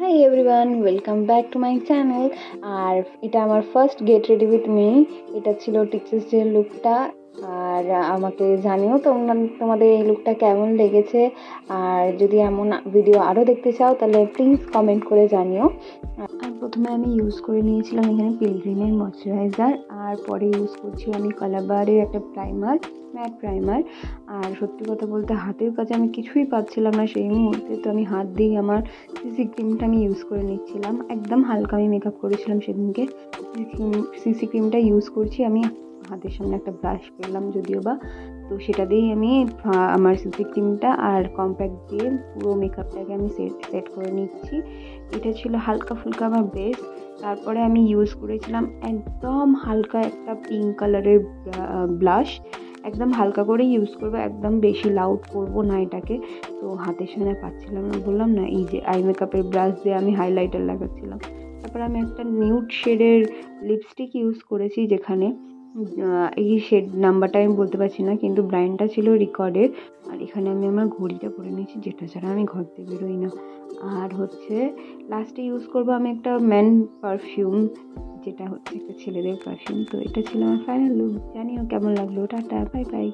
High everyone, welcome back to my channel. আর এটা আমার first get ready with me. এটা ছিল টিচার্স ডে লুকটা। আর আমাকে জানিও তোমাদের এই লুকটা কেমন লেগেছে। আর যদি এমন ভিডিও আরও দেখতে চাও তাহলে প্লিজ কমেন্ট করে জানিও। আর প্রথমে আমি ইউজ করে নিয়েছিলাম এখানে পিলগ্রিমের ময়শ্চারাইজার, আর পরে ইউজ করছি আমি কালাবারের একটা ম্যাট প্রাইমার। আর সত্যি কথা বলতে হাতের কাছে আমি কিছুই পাচ্ছিলাম না সেই মুহূর্তে, তো আমি হাত দিয়ে আমার সিসি ক্রিমটা আমি ইউজ করে নিচ্ছিলাম। একদম হালকা আমি মেকআপ করেছিলাম সেদিনকে। সিসি ক্রিমটা ইউজ করছি আমি। হাতের সামনে একটা ব্রাশ পেলাম যদিও বা, তো সেটা দিয়েই আমি আমার সিসি ক্রিমটা আর কম্প্যাক্ট দিয়ে পুরো মেকআপটাকে আমি সেট করে নিচ্ছি। এটা ছিল হালকা ফুলকা আমার বেস। তারপরে আমি ইউজ করেছিলাম একদম হালকা একটা পিঙ্ক কালারের ব্লাশ। একদম হালকা করে ইউজ করবো, একদম বেশি লাউড করবো না এটাকে। তো হাতের সামনে পাচ্ছিলাম না, বললাম না, এই যে আই মেকআপের ব্রাশ দিয়ে আমি হাইলাইটার লাগাচ্ছিলাম। তারপর আমি একটা নিউড শেডের লিপস্টিক ইউজ করেছি, যেখানে এই শেড নাম্বারটা আমি বলতে পারছি না, কিন্তু ব্র্যান্ডটা ছিল রিকর্ডের। আর এখানে আমি আমার ঘড়িটা পরে নিয়েছি, যেটা ছাড়া আমি ঘর থেকে বেরোই না। আর হচ্ছে লাস্টে ইউজ করবো আমি একটা ম্যান পারফিউম, যেটা হচ্ছে একটা ছেলেদের পারফিউম। তো এটা ছিল আমার ফাইনাল লুক। জানিও কেমন লাগলো। Tata, bye bye.